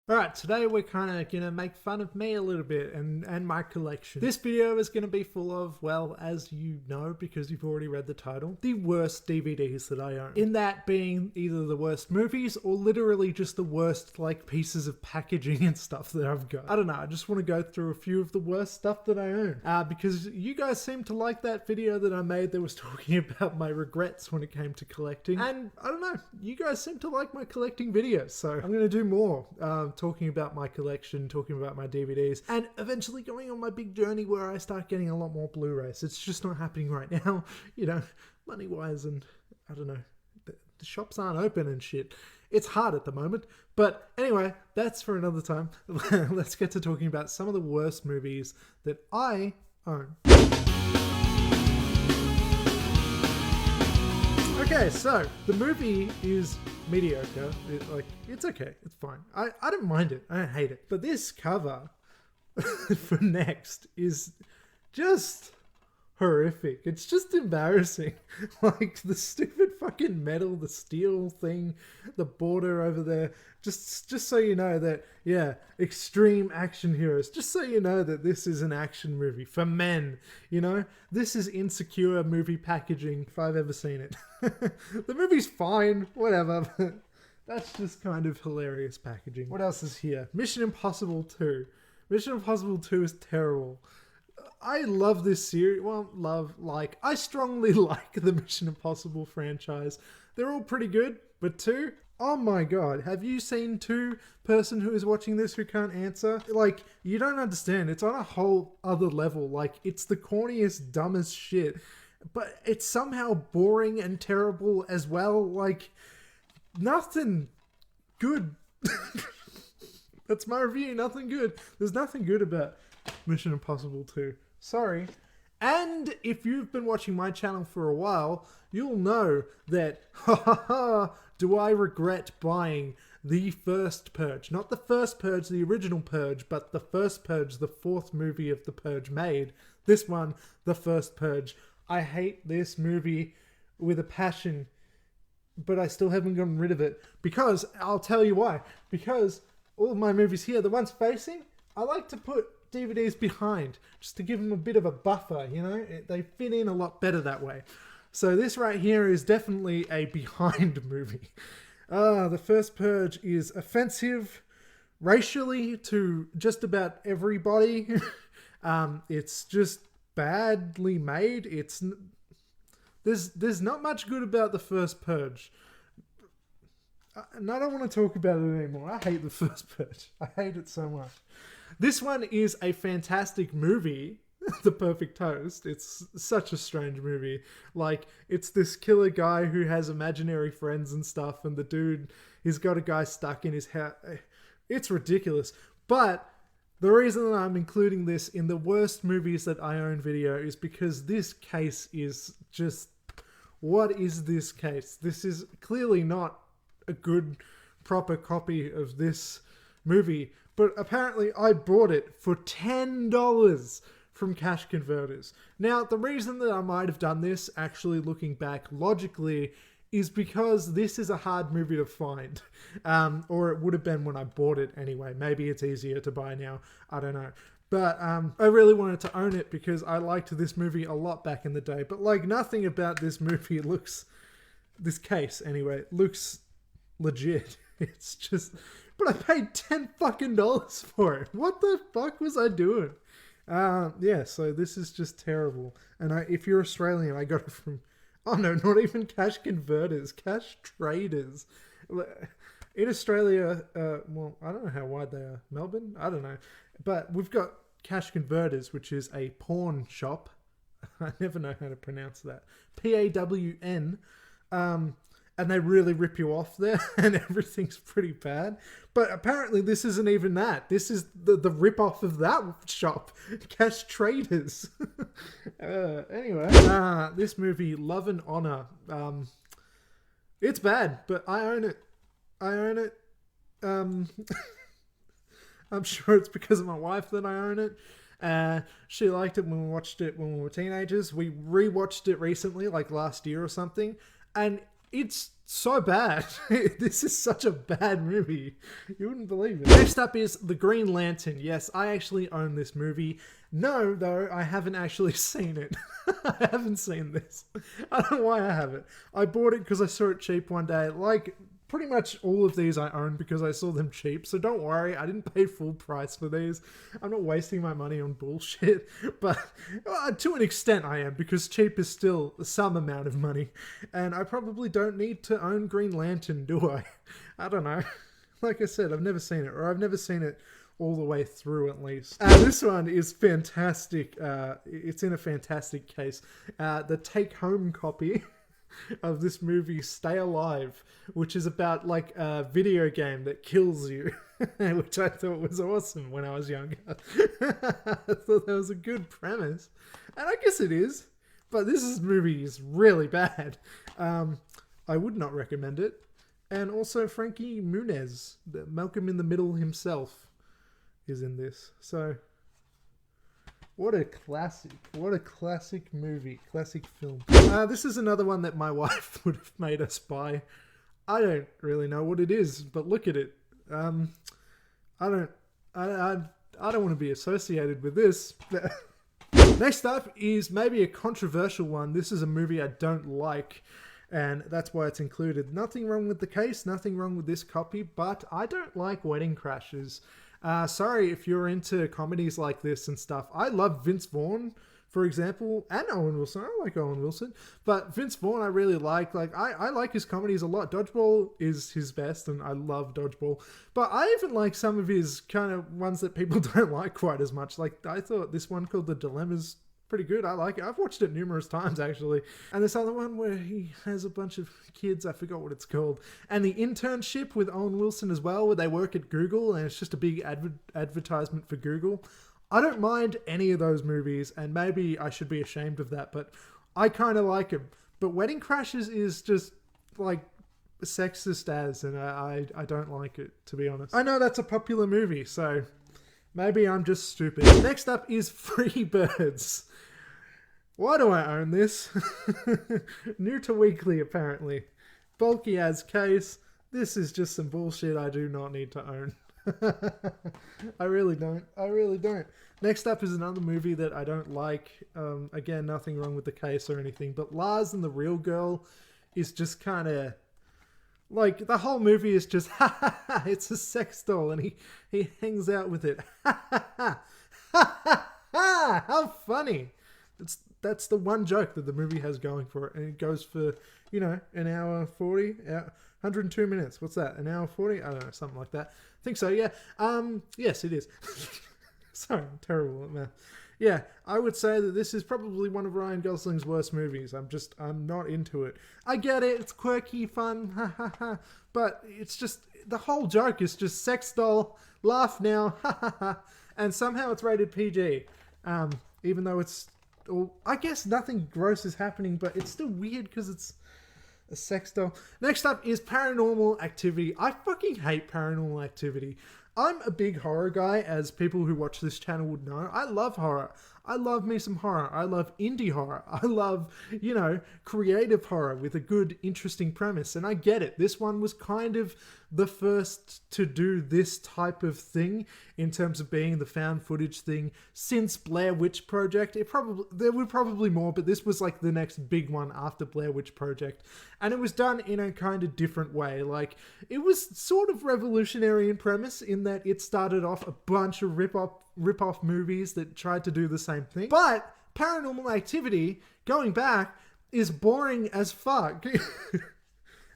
Alright, today we're kind of going to make fun of me a little bit and my collection. This video is going to be full of, well, as you know because you've already read the title, the worst DVDs that I own. In that being either the worst movies or literally just the worst like pieces of packaging and stuff that I've got. I don't know, I just want to go through a few of the worst stuff that I own. Because you guys seem to like that video that I made that was talking about my regrets when it came to collecting. And I don't know, you guys seem to like my collecting videos, so I'm going to do more. Talking about my collection, talking about my DVDs, and eventually going on my big journey where I start getting a lot more Blu-rays. It's just not happening right now, you know, money-wise, and I don't know, the shops aren't open and shit. It's hard at the moment, but anyway, that's for another time. Let's get to talking about some of the worst movies that I own. Okay, so the movie is mediocre. It's okay. It's fine. I don't mind it. I don't hate it. But this cover for Next is just horrific. It's just embarrassing. Like the stupid fucking metal, the steel thing, the border over there. Just so you know that, yeah, extreme action heroes. Just so you know that this is an action movie for men, you know? This is insecure movie packaging if I've ever seen it. The movie's fine, whatever, but that's just kind of hilarious packaging. What else is here? Mission Impossible 2. Mission Impossible 2 is terrible. I love this series. Well, I strongly like the Mission Impossible franchise. They're all pretty good, but 2? Oh my god, have you seen 2, person who is watching this who can't answer? Like, you don't understand. It's on a whole other level. Like, it's the corniest, dumbest shit. But it's somehow boring and terrible as well. Like, nothing good. That's my review. Nothing good. There's nothing good about Mission Impossible 2. Sorry. And if you've been watching my channel for a while, you'll know that, do I regret buying the first Purge? Not the first Purge, the original Purge, but the first Purge, the 4th movie of the Purge made. This one, the first Purge. I hate this movie with a passion, but I still haven't gotten rid of it. Because, I'll tell you why. Because all of my movies here, the ones facing, I like to put DVDs behind, just to give them a bit of a buffer, you know? They fit in a lot better that way. So this right here is definitely a behind movie. The first Purge is offensive racially to just about everybody. It's just badly made. There's not much good about the first Purge. And I don't want to talk about it anymore. I hate the first Purge. I hate it so much. This one is a fantastic movie. The Perfect Toast. It's such a strange movie. Like, it's this killer guy who has imaginary friends and stuff, and the dude, he's got a guy stuck in his house. It's ridiculous. But the reason that I'm including this in the worst movies that I own video is because this case is just... What is this case? This is clearly not a good, proper copy of this movie. But apparently I bought it for $10 from Cash Converters. Now, the reason that I might have done this, actually looking back logically, is because this is a hard movie to find. Or it would have been when I bought it anyway. Maybe it's easier to buy now. I don't know. But I really wanted to own it because I liked this movie a lot back in the day. But like, nothing about this movie looks... This case, anyway, looks legit. It's just... But I paid $10 for it. What the fuck was I doing? Yeah, so this is just terrible. And if you're Australian, I got it from... Oh no, not even Cash Converters. Cash Traders. In Australia, well, I don't know how wide they are. Melbourne? I don't know. But we've got Cash Converters, which is a pawn shop. I never know how to pronounce that. P-A-W-N. And they really rip you off there, and everything's pretty bad. But apparently this isn't even that. This is the rip-off of that shop. Cash Traders. Anyway, this movie, Love and Honor. It's bad, but I own it. I own it. I'm sure it's because of my wife that I own it. She liked it when we watched it when we were teenagers. We rewatched it recently, like last year or something. And it's so bad. This is such a bad movie. You wouldn't believe it. Next up is The Green Lantern. Yes, I actually own this movie. No, though, I haven't actually seen it. I haven't seen this. I don't know why I haven't. I bought it because I saw it cheap one day. Like, pretty much all of these I own because I saw them cheap. So don't worry, I didn't pay full price for these. I'm not wasting my money on bullshit. But to an extent I am, because cheap is still some amount of money. And I probably don't need to own Green Lantern, do I? I don't know. Like I said, I've never seen it. Or I've never seen it all the way through, at least. This one is fantastic. It's in a fantastic case. The take-home copy of this movie, Stay Alive, which is about like a video game that kills you, which I thought was awesome when I was younger. I thought that was a good premise, and I guess it is, but this movie is really bad. I would not recommend it. And also Frankie Muniz, Malcolm in the Middle himself, is in this. So what a classic movie, classic film. This is another one that my wife would have made us buy. I don't really know what it is, but look at it. I don't want to be associated with this. Next up is maybe a controversial one. This is a movie I don't like, and that's why it's included. Nothing wrong with the case, nothing wrong with this copy, but I don't like Wedding Crashers. Sorry if you're into comedies like this and stuff. I love Vince Vaughn, for example, and Owen Wilson. I like Owen Wilson, but Vince Vaughn I really like. I like his comedies a lot. Dodgeball is his best, and I love Dodgeball. But I even like some of his kind of ones that people don't like quite as much. Like, I thought this one called The Dilemma's pretty good. I like it. I've watched it numerous times, actually. And this other one where he has a bunch of kids, I forgot what it's called. And The Internship with Owen Wilson as well, where they work at Google, and it's just a big advertisement for Google. I don't mind any of those movies, and maybe I should be ashamed of that, but I kind of like them. But Wedding Crashers is just, like, sexist as, and I don't like it, to be honest. I know that's a popular movie, so maybe I'm just stupid. Next up is Free Birds. Why do I own this? New to weekly, apparently. Bulky as case. This is just some bullshit I do not need to own. I really don't. I really don't. Next up is another movie that I don't like. Again, nothing wrong with the case or anything, but Lars and the Real Girl is just kind of like, the whole movie is just it's a sex doll and he hangs out with it. How funny. That's the one joke that the movie has going for it, and it goes for, you know, an hour 40, 102 minutes. What's that? An hour 40? I don't know, something like that. I think so, yeah. Yes, it is. Sorry, I'm terrible at math. Yeah, I would say that this is probably one of Ryan Gosling's worst movies. I'm not into it. I get it, it's quirky, fun, ha ha ha, but it's just, the whole joke is just sex doll, laugh now, ha ha ha, and somehow it's rated PG, even though it's, I guess nothing gross is happening, but it's still weird because it's a sex doll. Next up is Paranormal Activity. I fucking hate Paranormal Activity. I'm a big horror guy, as people who watch this channel would know. I love horror. I love me some horror. I love indie horror. I love, you know, creative horror with a good, interesting premise. And I get it. This one was kind of the first to do this type of thing in terms of being the found footage thing since Blair Witch Project. There were probably more, but this was like the next big one after Blair Witch Project. And it was done in a kind of different way. Like, it was sort of revolutionary in premise in that it started off a bunch of rip-off movies that tried to do the same thing. But Paranormal Activity, going back, is boring as fuck.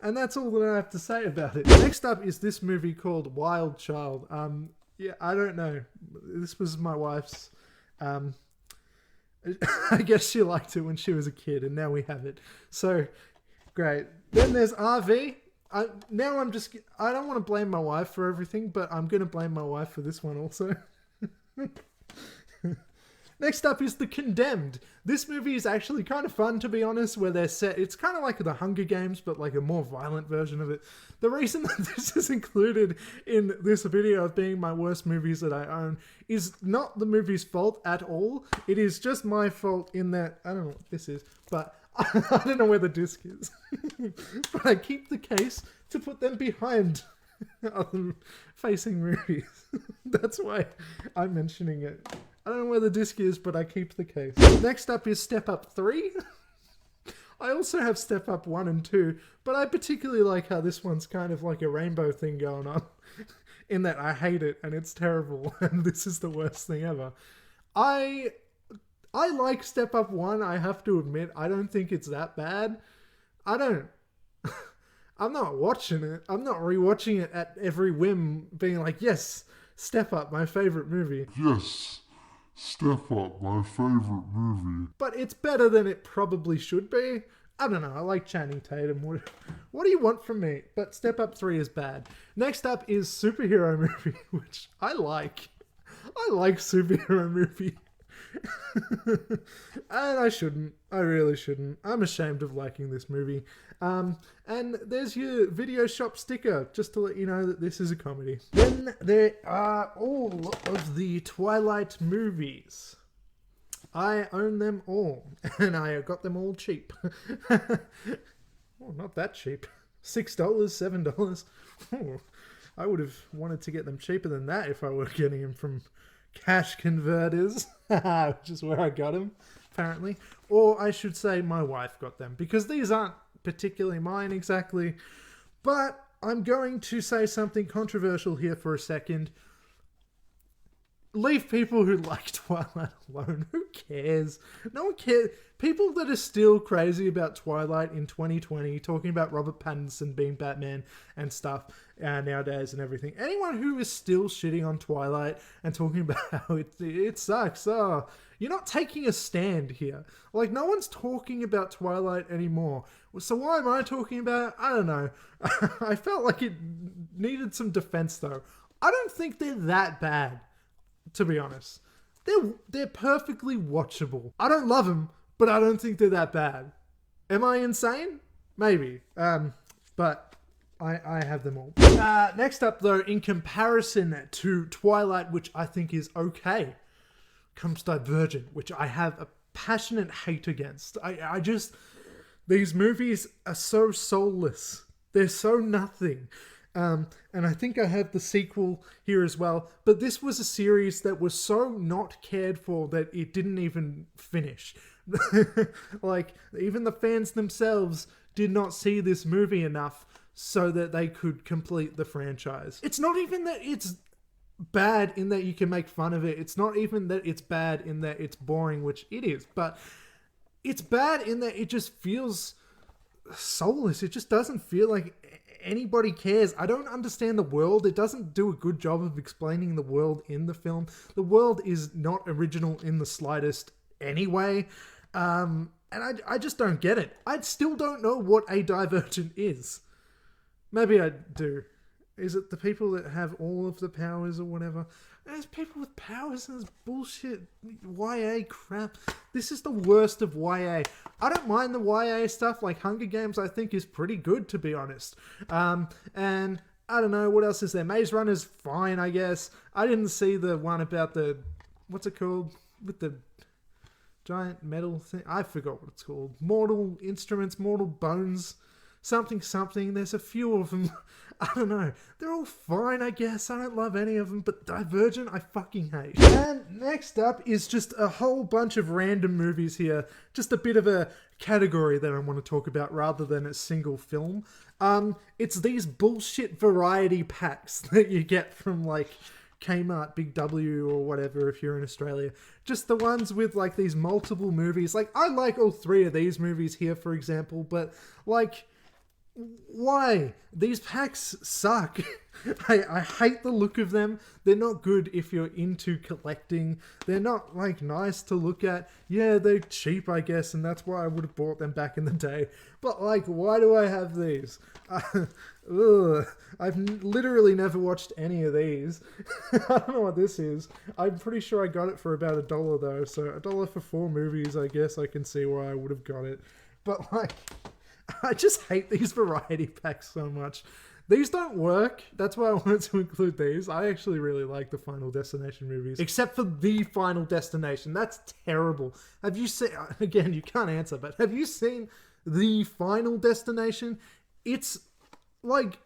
And that's all that I have to say about it. Next up is this movie called Wild Child. Yeah, I don't know. This was my wife's. I guess she liked it when she was a kid, and now we have it. So, great. Then there's RV. I don't want to blame my wife for everything, but I'm going to blame my wife for this one also. Next up is The Condemned. This movie is actually kind of fun, to be honest, where they're set. It's kind of like The Hunger Games, but like a more violent version of it. The reason that this is included in this video of being my worst movies that I own is not the movie's fault at all. It is just my fault in that, I don't know what this is, but I don't know where the disc is. But I keep the case to put them behind other facing movies. That's why I'm mentioning it. I don't know where the disc is, but I keep the case. Next up is Step Up 3. I also have Step Up 1 and 2, but I particularly like how this one's kind of like a rainbow thing going on. In that I hate it and it's terrible and this is the worst thing ever. I like Step Up 1, I have to admit. I don't think it's that bad. I'm not watching it. I'm not rewatching it at every whim, being like, yes, Step Up, my favorite movie. Yes, Step Up, my favorite movie. But it's better than it probably should be. I don't know, I like Channing Tatum. What do you want from me? But Step Up 3 is bad. Next up is Superhero Movie, which I like. I like Superhero Movie. And I shouldn't. I really shouldn't. I'm ashamed of liking this movie. And there's your video shop sticker, just to let you know that this is a comedy. Then there are all of the Twilight movies. I own them all, and I got them all cheap. Well, not that cheap. $6, $7. Oh, I would have wanted to get them cheaper than that if I were getting them from cash converters, which is where I got them, apparently. Or I should say my wife got them, because these aren't particularly mine exactly. But I'm going to say something controversial here for a second. Leave people who like Twilight alone. Who cares? No one cares. People that are still crazy about Twilight in 2020, talking about Robert Pattinson being Batman and stuff nowadays and everything. Anyone who is still shitting on Twilight and talking about how it sucks. Oh, you're not taking a stand here. Like, no one's talking about Twilight anymore. So why am I talking about it? I don't know. I felt like it needed some defense, though. I don't think they're that bad. To be honest, they're perfectly watchable. I don't love them, but I don't think they're that bad. Am I insane? Maybe. But I have them all. Next up, though, in comparison to Twilight, which I think is okay, comes Divergent, which I have a passionate hate against. I just... These movies are so soulless. They're so nothing. And I think I have the sequel here as well. But this was a series that was so not cared for that it didn't even finish. Like, even the fans themselves did not see this movie enough so that they could complete the franchise. It's not even that it's bad in that you can make fun of it. It's not even that it's bad in that it's boring, which it is. But it's bad in that it just feels soulless. It just doesn't feel like anybody cares. I don't understand the world. It doesn't do a good job of explaining the world in the film. The world is not original in the slightest anyway. And I just don't get it. I still don't know what a Divergent is. Maybe I do. Is it the people that have all of the powers or whatever? There's people with powers and there's bullshit YA crap. This is the worst of YA. I don't mind the YA stuff, like Hunger Games I think is pretty good, to be honest. And I don't know, what else is there? Maze Runner's fine, I guess. I didn't see the one about the... What's it called? With the giant metal thing? I forgot what it's called. Mortal Instruments, Mortal Bones... Something. There's a few of them. I don't know. They're all fine, I guess. I don't love any of them, but Divergent, I fucking hate. And next up is just a whole bunch of random movies here. Just a bit of a category that I want to talk about rather than a single film. It's these bullshit variety packs that you get from, like, Kmart, Big W, or whatever if you're in Australia. Just the ones with, like, these multiple movies. Like, I like all three of these movies here, for example, but, like... Why? These packs suck. I hate the look of them. They're not good if you're into collecting. They're not, like, nice to look at. Yeah, they're cheap, I guess, and that's why I would have bought them back in the day. But, like, why do I have these? I've literally never watched any of these. I don't know what this is. I'm pretty sure I got it for about $1, though. So $1 for 4 movies, I guess I can see why I would have got it. But, like... I just hate these variety packs so much. These don't work. That's why I wanted to include these. I actually really like the Final Destination movies. Except for the Final Destination. That's terrible. Have you seen... Again, you can't answer, but have you seen the Final Destination? It's like...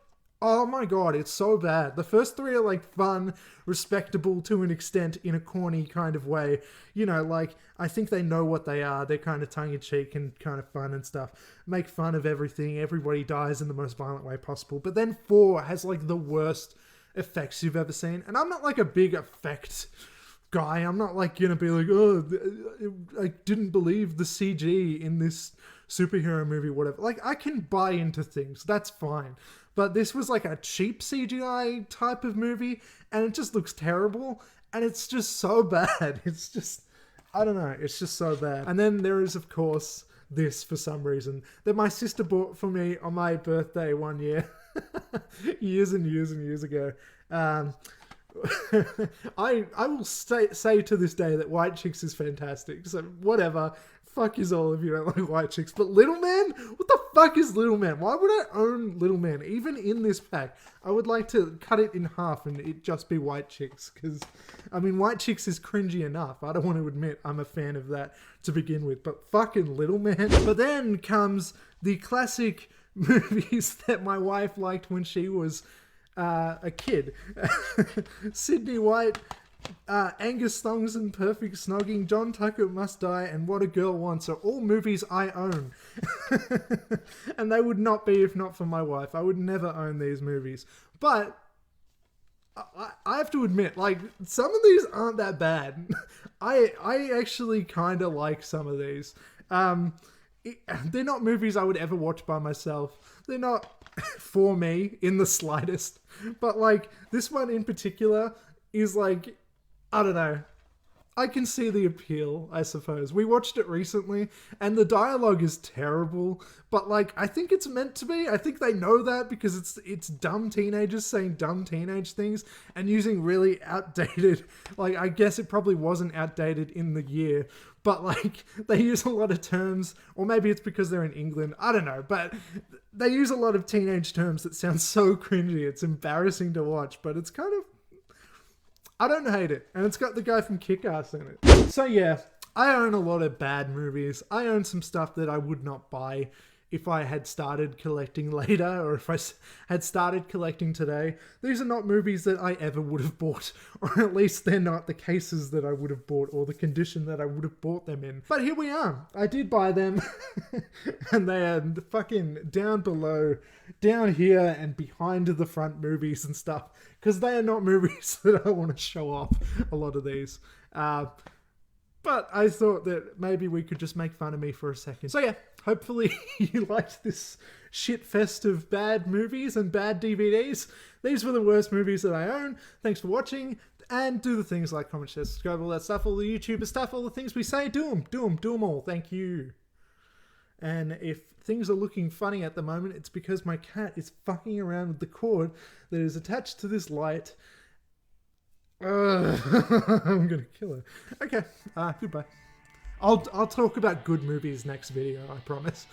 Oh my god, it's so bad. The first three are like fun, respectable to an extent in a corny kind of way. You know, like, I think they know what they are. They're kind of tongue-in-cheek and kind of fun and stuff. Make fun of everything. Everybody dies in the most violent way possible. But then 4 has like the worst effects you've ever seen. And I'm not like a big effect guy. I'm not like gonna be like, oh, I didn't believe the CG in this superhero movie, whatever. Like, I can buy into things. That's fine. But this was like a cheap CGI type of movie, and it just looks terrible, and it's just so bad. It's just, I don't know, it's just so bad. And then there is, of course, this for some reason that my sister bought for me on my birthday one year, years and years and years ago. I will say to this day that White Chicks is fantastic, so whatever. Fuck is all if you don't like White Chicks. But Little Man? What the fuck is Little Man? Why would I own Little Man? Even in this pack, I would like to cut it in half and it just be White Chicks. Because, I mean, White Chicks is cringy enough. I don't want to admit I'm a fan of that to begin with. But fucking Little Man. But then comes the classic movies that my wife liked when she was a kid. Sydney White... Angus Thongs and Perfect Snogging, John Tucker Must Die, and What a Girl Wants are all movies I own. And they would not be if not for my wife. I would never own these movies. But I have to admit, like, some of these aren't that bad. I actually kind of like some of these. They're not movies I would ever watch by myself. They're not for me in the slightest. But, like, this one in particular is like... I don't know. I can see the appeal, I suppose. We watched it recently, and the dialogue is terrible, but, like, I think it's meant to be. I think they know that because it's dumb teenagers saying dumb teenage things and using really outdated... Like, I guess it probably wasn't outdated in the year, but, like, they use a lot of terms, or maybe it's because they're in England. I don't know, but they use a lot of teenage terms that sound so cringy. It's embarrassing to watch, but it's kind of... I don't hate it. And it's got the guy from Kick-Ass in it. So yeah, I own a lot of bad movies. I own some stuff that I would not buy if I had started collecting later, or if I had started collecting today. These are not movies that I ever would have bought, or at least they're not the cases that I would have bought, or the condition that I would have bought them in. But here we are. I did buy them, and they are fucking down below, down here, and behind the front movies and stuff, because they are not movies that I want to show off, a lot of these. But I thought that maybe we could just make fun of me for a second. So yeah, hopefully you liked this shit fest of bad movies and bad DVDs. These were the worst movies that I own. Thanks for watching. And do the things like comment, share, subscribe, all that stuff, all the YouTuber stuff, all the things we say. Do them all. Thank you. And if things are looking funny at the moment, it's because my cat is fucking around with the cord that is attached to this light. I'm gonna kill her. Okay, goodbye. I'll talk about good movies next video, I promise.